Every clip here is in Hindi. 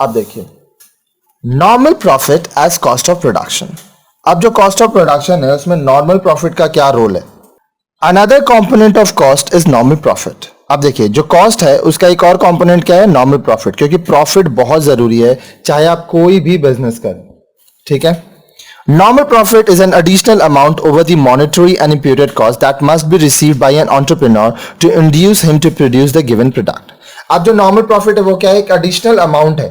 अब देखिए, normal profit as cost of production. अब जो कॉस्ट ऑफ प्रोडक्शन है उसमें नॉर्मल प्रॉफिट का क्या रोल है? Another component of cost is normal profit. अब देखिए, जो कॉस्ट है उसका एक और कंपोनेंट क्या है? नॉर्मल प्रॉफिट, क्योंकि प्रॉफिट बहुत जरूरी है चाहे आप कोई भी बिजनेस करें। ठीक है। Normal profit is an additional amount over the monetary and imputed cost that must be received by an entrepreneur to induce him to produce the given product. अब जो नॉर्मल प्रॉफिट है वो क्या है? एक एडिशनल अमाउंट है,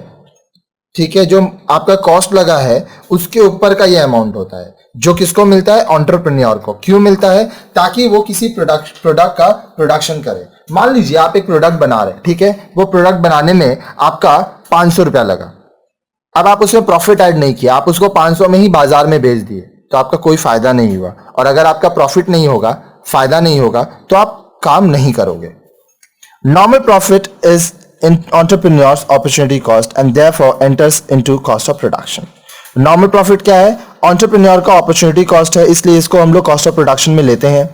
ठीक है, जो आपका कॉस्ट लगा है उसके ऊपर का ये अमाउंट होता है, जो किसको मिलता है? एंटरप्रेन्योर को। क्यों मिलता है? ताकि वो किसी प्रोडक्ट का प्रोडक्शन करे। मान लीजिए आप एक प्रोडक्ट बना रहे हैं, ठीक है, वो प्रोडक्ट बनाने में आपका 500 रुपया लगा। अब आप उसमें प्रॉफिट ऐड नहीं किया, आप उसको 500 में ही बाजार में बेच दिए, तो आपका कोई फायदा नहीं हुआ। और अगर आपका प्रॉफिट नहीं होगा, फायदा नहीं होगा, तो आप काम नहीं करोगे। Normal profit is in entrepreneurs opportunity cost and therefore enters into cost of production. Normal profit क्या है? एंटरप्रेन्योर का अपॉर्चुनिटी कॉस्ट है, इसलिए इसको हम लोग कॉस्ट ऑफ प्रोडक्शन में लेते हैं।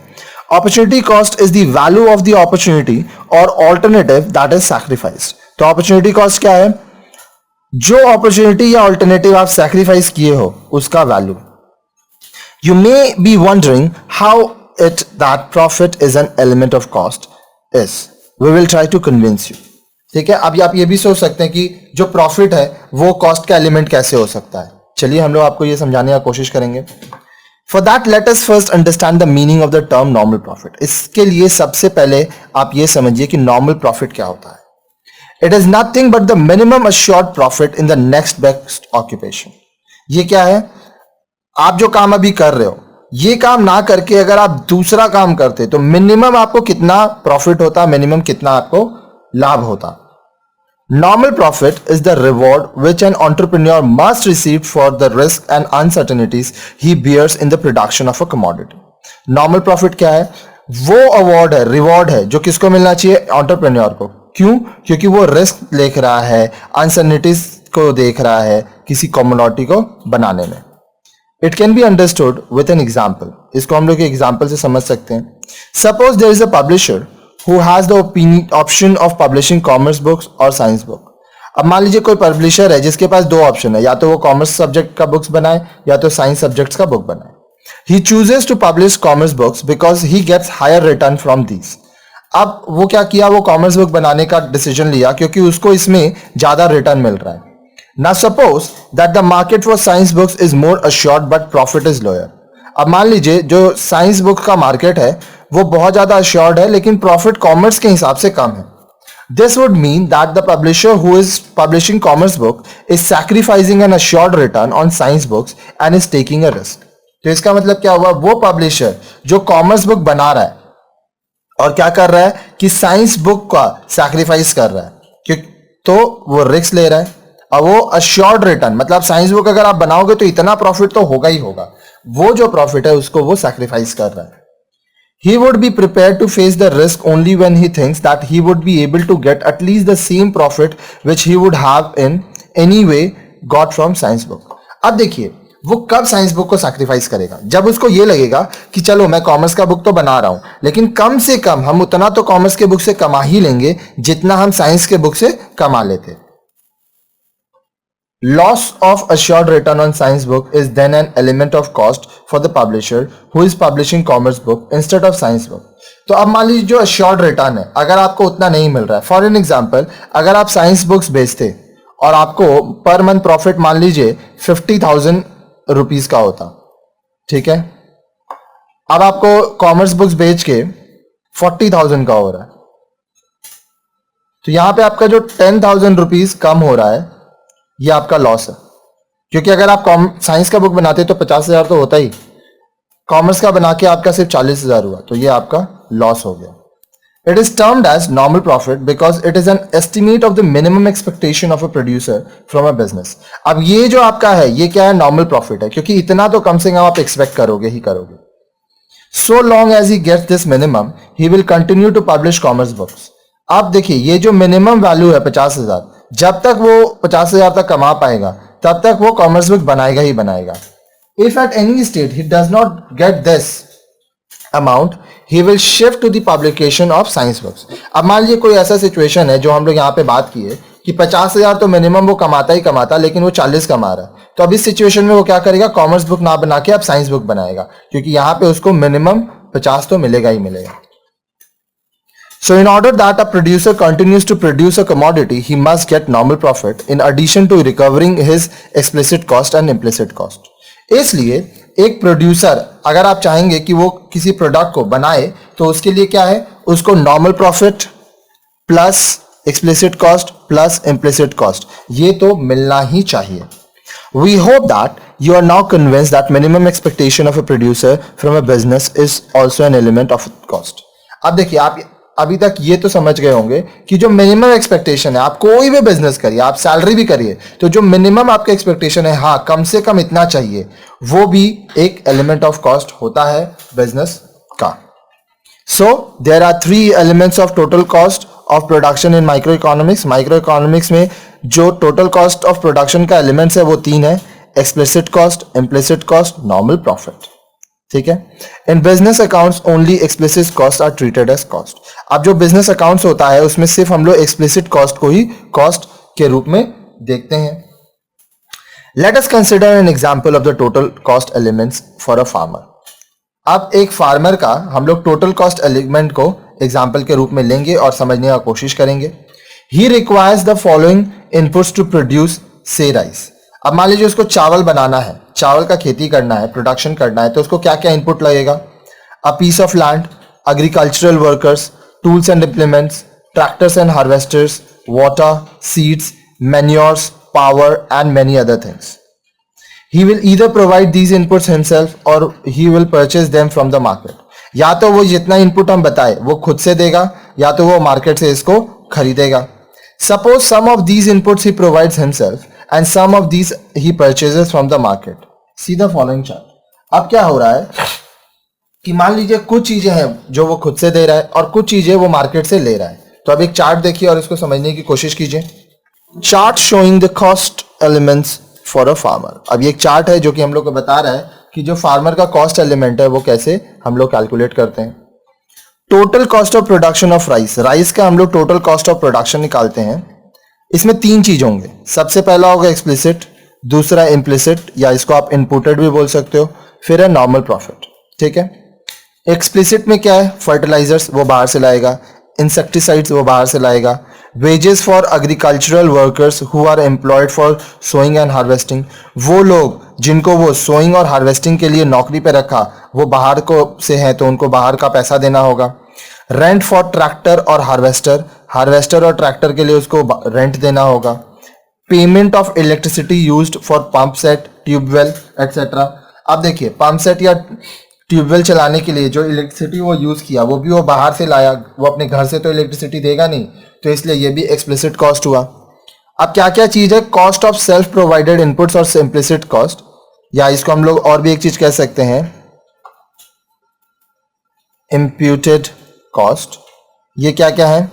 Opportunity cost is the value of the opportunity और ऑल्टरनेटिव दैट इज सैक्रिफाइस्ड। तो अपॉर्चुनिटी कॉस्ट क्या है? जो अपॉर्चुनिटी या ऑल्टरनेटिव आप सैक्रिफाइस किए हो उसका value. You may be wondering how it that profit is an element of cost is. We will try to convince you. ठीक है। अब आप ये भी सोच सकते हैं कि जो प्रॉफिट है वो कॉस्ट का एलिमेंट कैसे हो सकता है। चलिए हम लोग आपको ये समझाने की कोशिश करेंगे। For that let us first understand the meaning of the term normal profit. इसके लिए सबसे पहले आप ये समझिए कि नॉर्मल प्रॉफिट क्या होता है। It is nothing but the minimum assured profit in the next best occupation. ये क्या है? आप जो काम अभी कर रहे हो, ये काम ना करके अगर आप दूसरा काम करते तो मिनिमम आपको कितना प्रॉफिट होता, मिनिमम कितना आपको लाभ होता। Normal profit is the reward which an entrepreneur must receive for the risk and uncertainties he bears in the production of a commodity. Normal profit क्या है? वो अवार्ड है, रिवॉर्ड है, जो किसको मिलना चाहिए? एंटरप्रेन्योर को। क्यों? क्योंकि वो रिस्क देख रहा है, अनसर्टेनिटीज को देख रहा है किसी कमोडिटी को बनाने में। It can be understood with an example. इसको हम लोग एग्जाम्पल से समझ सकते हैं। Suppose there is a publisher who has the option of publishing commerce books और साइंस बुक। अब मान लीजिए कोई पब्लिशर है जिसके पास दो ऑप्शन है, या तो वो कॉमर्स सब्जेक्ट का बुक्स बनाए या तो साइंस सब्जेक्ट्स का बुक बनाए। He chooses to publish commerce books because he gets higher return from these. अब वो क्या किया? वो कॉमर्स बुक बनाने का डिसीजन लिया क्योंकि उसको इसमें ज्यादा रिटर्न मिल रहा है। Now suppose that the market for science books is more assured but profit is lower. अब मान लीजिए जो साइंस बुक का मार्केट है वो बहुत ज्यादा assured है लेकिन प्रॉफिट कॉमर्स के हिसाब से कम है। This would mean that the publisher who is publishing commerce book is sacrificing an assured return on science books and is taking a risk. तो इसका मतलब क्या हुआ? वो पब्लिशर जो कॉमर्स बुक बना रहा है और क्या कर रहा है कि साइंस बुक का सैक्रिफाइस कर रहा है, क्यों? तो वो रिस्क ले रहा है और वो अश्योर्ड रिटर्न, मतलब साइंस बुक अगर आप बनाओगे तो इतना प्रॉफिट तो होगा ही होगा, वो जो प्रॉफिट है उसको वो सैक्रिफाइस कर रहा है। He would be prepared to face the risk only when he thinks that he would be able to get at least the same profit which he would have in any way got from science book. अब देखिए वो कब साइंस बुक को सैक्रिफाइस करेगा? जब उसको ये लगेगा कि चलो मैं कॉमर्स का बुक तो बना रहा हूं लेकिन कम से कम हम उतना तो कॉमर्स के बुक से कमा ही लेंगे जितना हम साइंस के बुक से कमा लेते। Loss of assured return on science book is then an element of cost for the publisher who is publishing commerce book instead of science book. तो अब मान लीजिए जो assured return है अगर आपको उतना नहीं मिल रहा है, फॉर एन एग्जाम्पल अगर आप साइंस बुक्स बेचते और आपको पर मंथ प्रॉफिट मान लीजिए 50,000 रुपीस का होता, ठीक है, अब आपको कॉमर्स बुक्स बेच के 40,000 का हो रहा है, तो यहां पे आपका जो 10,000 रुपीस कम हो रहा है ये आपका लॉस है। क्योंकि अगर आप साइंस का बुक बनाते तो 50,000 तो होता ही, कॉमर्स का बना के आपका सिर्फ 40,000 हुआ, तो ये आपका लॉस हो गया। It is termed as normal profit because it is an estimate of the minimum expectation of a producer from a business. अब ये जो आपका है ये क्या है? नॉर्मल प्रॉफिट है, क्योंकि इतना तो कम से कम आप एक्सपेक्ट करोगे ही करोगे। So long as he gets this minimum, he will continue to publish commerce books. अब देखिए ये जो मिनिमम वैल्यू है 50,000, जब तक वो 50,000 तक कमा पाएगा तब तक वो कॉमर्स बुक बनाएगा ही बनाएगा। If at any state he does not get this amount, he will shift to the publication of science books. अब मान लीजिए कोई ऐसा सिचुएशन है जो हम लोग यहाँ पे बात की है कि 50,000 तो मिनिमम वो कमाता ही कमाता, लेकिन वो 40 कमा रहा है, तो अब इस सिचुएशन में वो क्या करेगा, कॉमर्स बुक ना बना के अब साइंस बुक बनाएगा, क्योंकि यहां पे उसको मिनिमम 50 तो मिलेगा ही मिलेगा. So in order that a producer continues to produce a commodity, he must get normal profit in addition to recovering his explicit cost and implicit cost. इसलिए एक प्रोड्यूसर अगर आप चाहेंगे कि वो किसी प्रोडक्ट को बनाए तो उसके लिए क्या है, उसको normal profit plus explicit cost plus implicit cost ये तो मिलना ही चाहिए. We hope that you are now convinced that minimum expectation of a producer from a business is also an element of cost. अब देखिए, आप अभी तक ये तो समझ गए होंगे कि जो मिनिमम एक्सपेक्टेशन है, आप कोई भी बिजनेस करिए, आप सैलरी भी करिए, तो जो मिनिमम आपका एक्सपेक्टेशन है, हाँ कम से कम इतना चाहिए, वो भी एक एलिमेंट ऑफ कॉस्ट होता है बिजनेस का. So there are 3 elements of total cost of production in micro economics. Micro economics में जो टोटल कॉस्ट ऑफ प्रोडक्शन का एलिमेंट्स है वो 3 है, explicit cost, implicit cost, normal profit. ठीक है. In business accounts only explicit cost are treated as cost. अब जो बिजनेस अकाउंट्स होता है उसमें सिर्फ हम लोग एक्सप्लिसिट कॉस्ट को ही कॉस्ट के रूप में देखते हैं. Let us consider an example of the total cost elements for a farmer. अब एक फार्मर का हम लोग टोटल कॉस्ट एलिमेंट को एग्जांपल के रूप में लेंगे और समझने का कोशिश करेंगे. He requires the following inputs to produce say rice. अब मान लीजिए उसको चावल बनाना है, चावल का खेती करना है, प्रोडक्शन करना है, तो उसको क्या क्या इनपुट लगेगा, a piece of land, agricultural workers, tools and implements, tractors and harvesters, water, seeds, manures, power and many other things. He will either provide these inputs himself or he will purchase them from the market. या तो वो जितना इनपुट हम बताए वो खुद से देगा या तो वो मार्केट से इसको खरीदेगा. Suppose some of these inputs he provides himself and some of these he purchases from the market. See the following chart. अब क्या हो रहा है कि मान लीजिए कुछ चीजें हैं जो वो खुद से दे रहा है और कुछ चीजें वो मार्केट से ले रहा है. तो अब एक चार्ट देखिए और इसको समझने की कोशिश कीजिए. Chart showing the cost elements for a farmer. अब ये एक चार्ट है जो कि हम लोग को बता रहा है कि जो फार्मर का कॉस्ट एलिमेंट है वो कैसे हम लोग कैलकुलेट करते हैं. Total cost of production of rice. Rice का हम लोग टोटल कॉस्ट ऑफ प्रोडक्शन निकालते हैं. इसमें 3 चीज होंगे. सबसे पहला होगा एक्सप्लिसिट, दूसरा इम्प्लिसिट या इसको आप इनपुटेड भी बोल सकते हो, फिर है नॉर्मल प्रॉफिट. ठीक है. एक्सप्लिसिट में क्या है, फर्टिलाइजर्स वो बाहर से लाएगा, इंसेक्टिसाइड्स वो बाहर से लाएगा, wages for agricultural workers who are employed for sowing and harvesting. वो लोग जिनको वो सोइंग और हार्वेस्टिंग के लिए नौकरी पे रखा वो बाहर को से हैं तो उनको बाहर का पैसा देना होगा. रेंट फॉर ट्रैक्टर और हार्वेस्टर, हार्वेस्टर और ट्रैक्टर के लिए उसको रेंट देना होगा. Payment of electricity used for pump set, tubewell etcetera. अब देखिए, पंप सेट या ट्यूबवेल चलाने के लिए जो इलेक्ट्रिसिटी वो यूज किया वो भी वो बाहर से लाया, वो अपने घर से तो इलेक्ट्रिसिटी देगा नहीं, तो इसलिए ये भी एक्सप्लिसिट कॉस्ट हुआ. अब क्या क्या चीज है, cost of self provided inputs और इम्प्लिसिट कॉस्ट, या इसको हम लोग और भी एक चीज कह सकते हैं, इम्प्यूटेड कॉस्ट. ये क्या क्या है,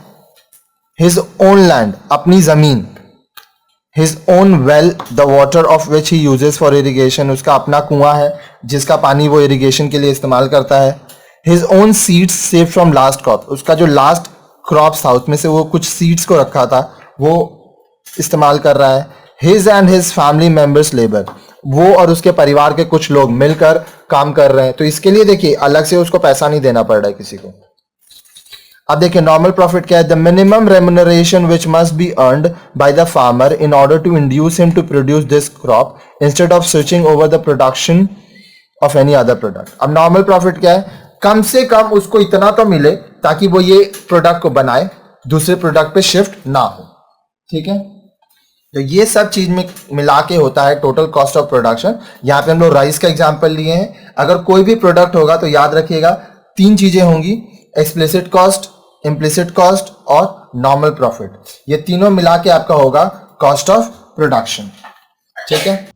हिज ओन लैंड, अपनी जमीन, his own well the water of which he uses for irrigation, उसका अपना कुआं है जिसका पानी वो इरिगेशन के लिए इस्तेमाल करता है. His own seeds save from last crop, उसका जो लास्ट क्रॉप्स था उसमें से वो कुछ सीड्स को रखा था वो इस्तेमाल कर रहा है. His and his family members labour, वो और उसके परिवार के कुछ लोग मिलकर काम कर रहे हैं, तो इसके लिए देखिए अलग से उसको पैसा नहीं देना पड़ रहा है किसी को. अब देखिए नॉर्मल प्रॉफिट क्या है, the minimum remuneration which must be earned by the farmer in order to induce him to produce this crop instead of switching over the production of any other product. अब नॉर्मल प्रॉफिट क्या है, कम से कम उसको इतना तो मिले ताकि वो ये प्रोडक्ट को बनाए, दूसरे प्रोडक्ट पे शिफ्ट ना हो. ठीक है. तो ये सब चीज में मिला के होता है टोटल कॉस्ट ऑफ प्रोडक्शन. यहाँ पे हम लोग राइस का एग्जांपल लिए हैं. अगर कोई भी प्रोडक्ट होगा तो याद रखिएगा 3 चीजें होंगी, एक्सप्लिसिट कॉस्ट, इम्प्लिसिट कॉस्ट और नॉर्मल प्रॉफिट. ये तीनों मिला के आपका होगा कॉस्ट ऑफ प्रोडक्शन. ठीक है.